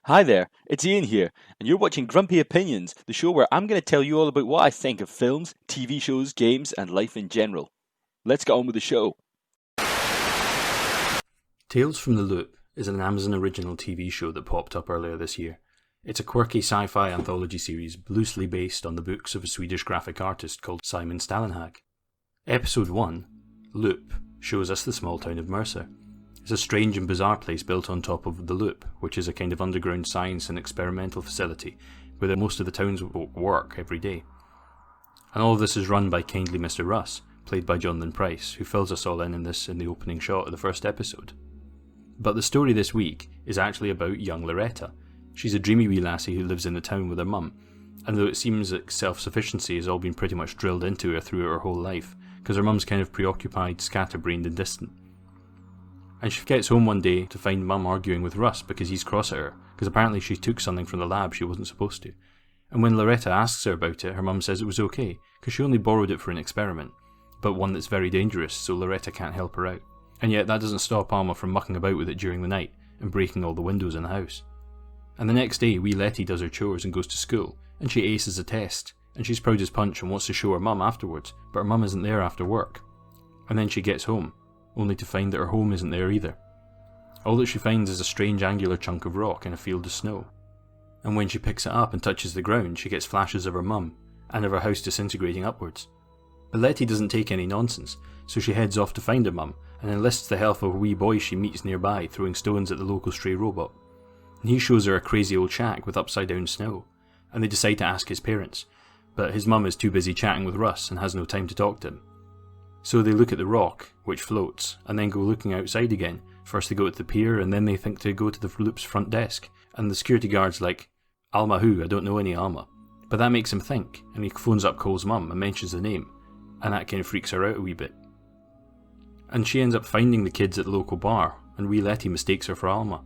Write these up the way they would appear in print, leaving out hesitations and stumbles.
Hi there, it's Ian here, and you're watching Grumpy Opinions, the show where I'm going to tell you all about what I think of films, TV shows, games, and life in general. Let's get on with the show. Tales from the Loop is an Amazon original TV show that popped up earlier this year. It's a quirky sci-fi anthology series loosely based on the books of a Swedish graphic artist called Simon Stallenhag. Episode 1, Loop, shows us the small town of Mercer. It's a strange and bizarre place built on top of the Loop, which is a kind of underground science and experimental facility where most of the townsfolk work every day. And all of this is run by kindly Mr. Russ, played by Jonathan Pryce, who fills us all in the opening shot of the first episode. But the story this week is actually about young Loretta. She's a dreamy wee lassie who lives in the town with her mum, and though it seems that self-sufficiency has all been pretty much drilled into her through her whole life, because her mum's kind of preoccupied, scatterbrained and distant. And she gets home one day to find mum arguing with Russ because he's cross at her, because apparently she took something from the lab she wasn't supposed to. And when Loretta asks her about it, her mum says it was okay, because she only borrowed it for an experiment, but one that's very dangerous, so Loretta can't help her out. And yet that doesn't stop Alma from mucking about with it during the night, and breaking all the windows in the house. And the next day, wee Letty does her chores and goes to school, and she aces a test, and she's proud as punch and wants to show her mum afterwards, but her mum isn't there after work. And then she gets home, only to find that her home isn't there either. All that she finds is a strange angular chunk of rock in a field of snow. And when she picks it up and touches the ground, she gets flashes of her mum, and of her house disintegrating upwards. But Letty doesn't take any nonsense, so she heads off to find her mum, and enlists the help of a wee boy she meets nearby throwing stones at the local stray robot. And he shows her a crazy old shack with upside down snow, and they decide to ask his parents, but his mum is too busy chatting with Russ and has no time to talk to him. So they look at the rock, which floats, and then go looking outside again. First they go to the pier, and then they think to go to the Loop's front desk, and the security guard's like, "Alma who? I don't know any Alma." But that makes him think, and he phones up Cole's mum and mentions the name, and that kind of freaks her out a wee bit. And she ends up finding the kids at the local bar, and wee Letty mistakes her for Alma,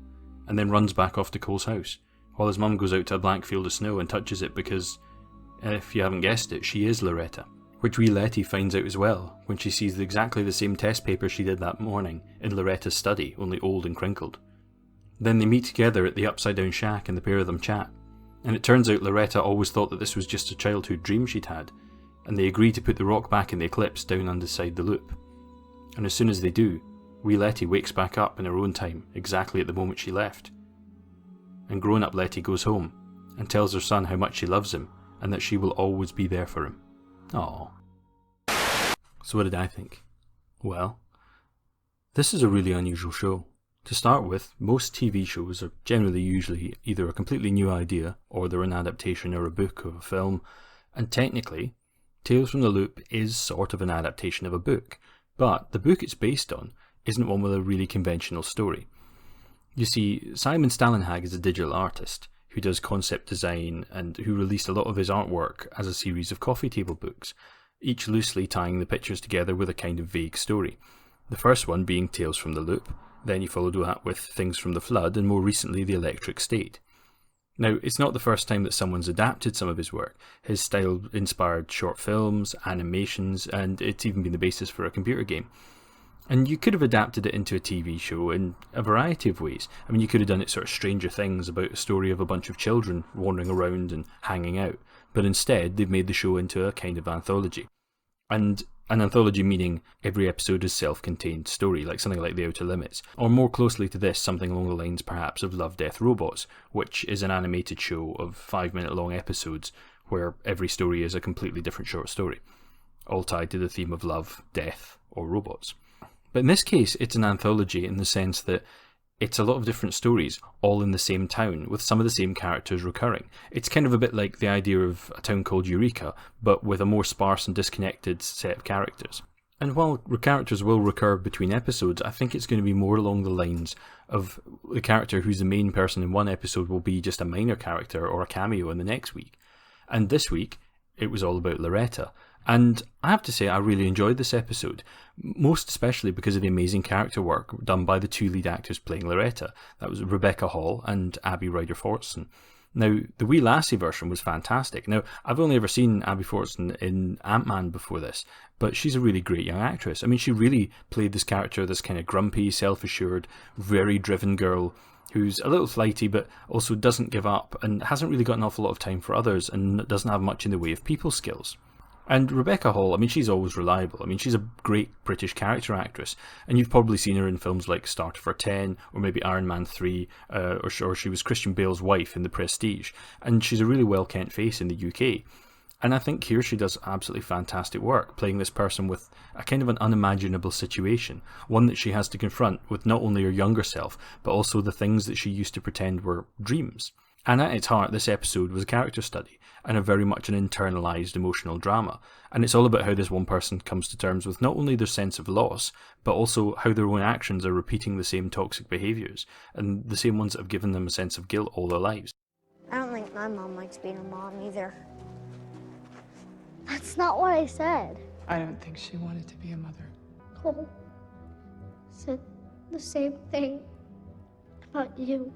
and then runs back off to Cole's house, while his mum goes out to a blank field of snow and touches it because, if you haven't guessed it, she is Loretta. Which wee Letty finds out as well, when she sees exactly the same test paper she did that morning in Loretta's study, only old and crinkled. Then they meet together at the upside down shack and the pair of them chat, and it turns out Loretta always thought that this was just a childhood dream she'd had, and they agree to put the rock back in the eclipse down underside the Loop. And as soon as they do, wee Letty wakes back up in her own time, exactly at the moment she left. And grown-up Letty goes home, and tells her son how much she loves him, and that she will always be there for him. Aww. So what did I think? Well, this is a really unusual show. To start with, most TV shows are generally usually either a completely new idea, or they're an adaptation or a book of a film, and technically, Tales from the Loop is sort of an adaptation of a book, but the book it's based on isn't one with a really conventional story. You see, Simon Stallenhag is a digital artist who does concept design and who released a lot of his artwork as a series of coffee table books, each loosely tying the pictures together with a kind of vague story. The first one being Tales from the Loop, then he followed that with Things from the Flood, and more recently The Electric State. Now, it's not the first time that someone's adapted some of his work. His style inspired short films, animations, and it's even been the basis for a computer game. And you could have adapted it into a TV show in a variety of ways. I mean, you could have done it sort of Stranger Things, about a story of a bunch of children wandering around and hanging out. But instead, they've made the show into a kind of anthology. And an anthology meaning every episode is self-contained story, like something like The Outer Limits. Or more closely to this, something along the lines perhaps of Love, Death, Robots, which is an animated show of 5-minute long episodes where every story is a completely different short story, all tied to the theme of love, death, or robots. But in this case, it's an anthology in the sense that it's a lot of different stories, all in the same town, with some of the same characters recurring. It's kind of a bit like the idea of A Town Called Eureka, but with a more sparse and disconnected set of characters. And while characters will recur between episodes, I think it's going to be more along the lines of the character who's the main person in one episode will be just a minor character or a cameo in the next week. And this week, it was all about Loretta. And I have to say, I really enjoyed this episode, most especially because of the amazing character work done by the two lead actors playing Loretta. That was Rebecca Hall and Abby Ryder-Fortson. Now, the wee lassie version was fantastic. Now, I've only ever seen Abby Fortson in Ant-Man before this, but she's a really great young actress. I mean, she really played this character, this kind of grumpy, self-assured, very driven girl who's a little flighty but also doesn't give up and hasn't really got an awful lot of time for others and doesn't have much in the way of people skills. And Rebecca Hall, I mean, she's always reliable. I mean, she's a great British character actress, and you've probably seen her in films like Starter for 10, or maybe Iron Man 3, or she was Christian Bale's wife in The Prestige, and she's a really well-kent face in the UK. And I think here she does absolutely fantastic work, playing this person with a kind of an unimaginable situation, one that she has to confront with not only her younger self, but also the things that she used to pretend were dreams. And at its heart, this episode was a character study, and a very much an internalised emotional drama. And it's all about how this one person comes to terms with not only their sense of loss, but also how their own actions are repeating the same toxic behaviours, and the same ones that have given them a sense of guilt all their lives. I don't think my mom likes being a mom either. That's not what I said. I don't think she wanted to be a mother. Cole said the same thing about you.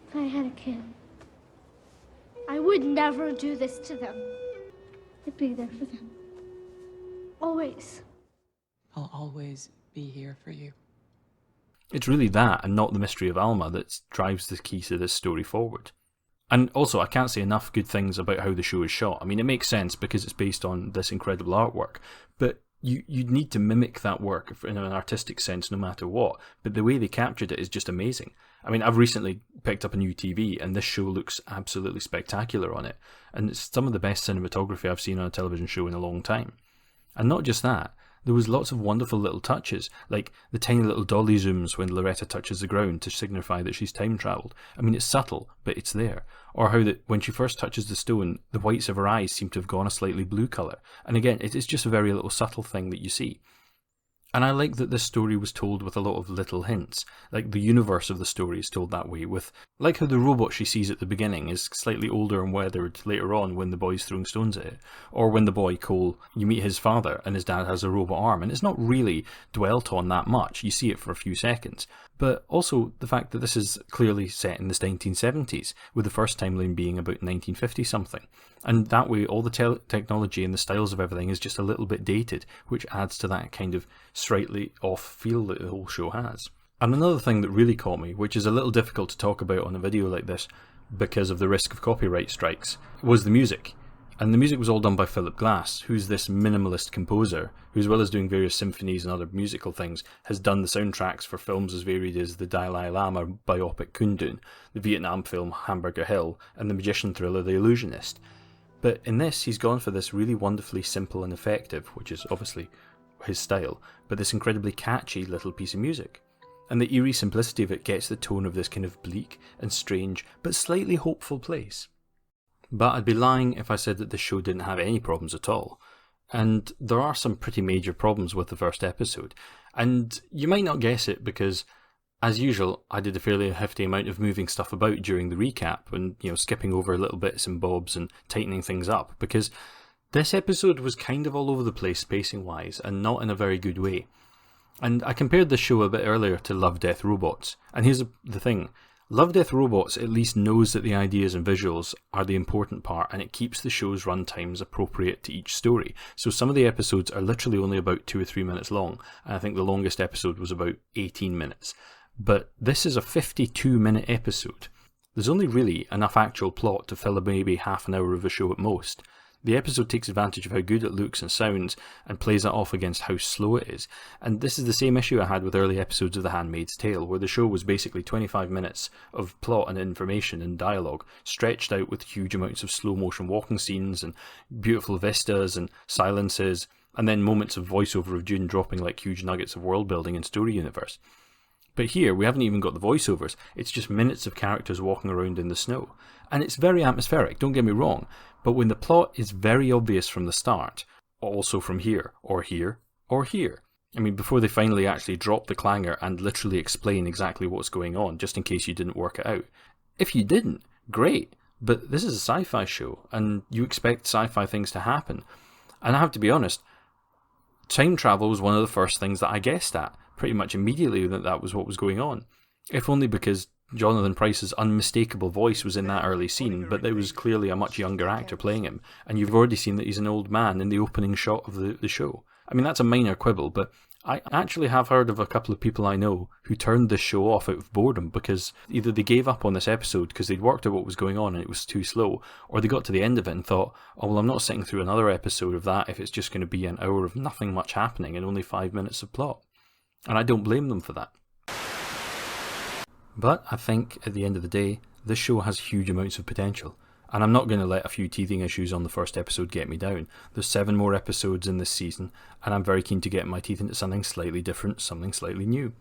If I had a kid, I would never do this to them. I'd be there for them. Always. I'll always be here for you. It's really that, and not the mystery of Alma, that drives the key to this story forward. And also, I can't say enough good things about how the show is shot. I mean, it makes sense because it's based on this incredible artwork, but you'd need to mimic that work in an artistic sense no matter what, but the way they captured it is just amazing. I mean, I've recently picked up a new TV, and this show looks absolutely spectacular on it, and it's some of the best cinematography I've seen on a television show in a long time. And not just that, there was lots of wonderful little touches, like the tiny little dolly zooms when Loretta touches the ground to signify that she's time travelled. I mean, it's subtle, but it's there. Or how that when she first touches the stone, the whites of her eyes seem to have gone a slightly blue colour. And again, it's just a very little subtle thing that you see. And I like that this story was told with a lot of little hints. Like the universe of the story is told that way, with like how the robot she sees at the beginning is slightly older and weathered later on when the boy's throwing stones at it. Or when the boy, Cole, you meet his father and his dad has a robot arm, and it's not really dwelt on that much. You see it for a few seconds. But also the fact that this is clearly set in the 1970s, with the first timeline being about 1950 something. And that way all the technology and the styles of everything is just a little bit dated, which adds to that kind of slightly off feel that the whole show has. And another thing that really caught me, which is a little difficult to talk about on a video like this because of the risk of copyright strikes, was the music. And the music was all done by Philip Glass, who's this minimalist composer, who as well as doing various symphonies and other musical things, has done the soundtracks for films as varied as the Dalai Lama biopic Kundun, the Vietnam film Hamburger Hill, and the magician thriller The Illusionist. But in this, he's gone for this really wonderfully simple and effective, which is obviously his style, but this incredibly catchy little piece of music. And the eerie simplicity of it gets the tone of this kind of bleak and strange, but slightly hopeful place. But I'd be lying if I said that this show didn't have any problems at all. And there are some pretty major problems with the first episode. And you might not guess it because, as usual, I did a fairly hefty amount of moving stuff about during the recap and, skipping over little bits and bobs and tightening things up, because this episode was kind of all over the place pacing-wise and not in a very good way. And I compared this show a bit earlier to Love, Death, Robots. And here's the thing. Love, Death, Robots at least knows that the ideas and visuals are the important part, and it keeps the show's run times appropriate to each story. So some of the episodes are literally only about 2 or 3 minutes long, and I think the longest episode was about 18 minutes. But this is a 52-minute episode. There's only really enough actual plot to fill maybe half an hour of a show at most. The episode takes advantage of how good it looks and sounds and plays that off against how slow it is. And this is the same issue I had with early episodes of The Handmaid's Tale, where the show was basically 25 minutes of plot and information and dialogue, stretched out with huge amounts of slow motion walking scenes and beautiful vistas and silences, and then moments of voiceover of June dropping like huge nuggets of world building and story universe. But here, we haven't even got the voiceovers, it's just minutes of characters walking around in the snow. And it's very atmospheric, don't get me wrong, but when the plot is very obvious from the start, also from here, or here, or here. I mean, before they finally actually drop the clanger and literally explain exactly what's going on, just in case you didn't work it out. If you didn't, great, but this is a sci-fi show, and you expect sci-fi things to happen. And I have to be honest, time travel was one of the first things that I guessed at, pretty much immediately that was what was going on. If only because Jonathan Pryce's unmistakable voice was in that early scene, but there was clearly a much younger actor playing him, and you've already seen that he's an old man in the opening shot of the show. I mean, that's a minor quibble, but I actually have heard of a couple of people I know who turned this show off out of boredom because either they gave up on this episode because they'd worked out what was going on and it was too slow, or they got to the end of it and thought, oh, well, I'm not sitting through another episode of that if it's just going to be an hour of nothing much happening and only 5 minutes of plot. And I don't blame them for that. But I think, at the end of the day, this show has huge amounts of potential. And I'm not going to let a few teething issues on the first episode get me down. There's 7 more episodes in this season, and I'm very keen to get my teeth into something slightly different, something slightly new.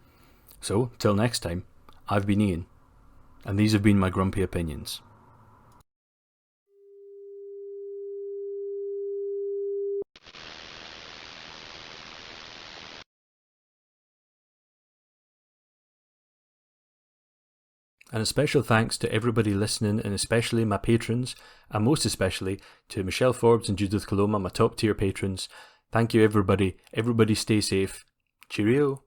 So, till next time, I've been Ian, and these have been my grumpy opinions. And a special thanks to everybody listening, and especially my patrons, and most especially to Michelle Forbes and Judith Coloma, my top tier patrons. Thank you everybody. Everybody stay safe. Cheerio.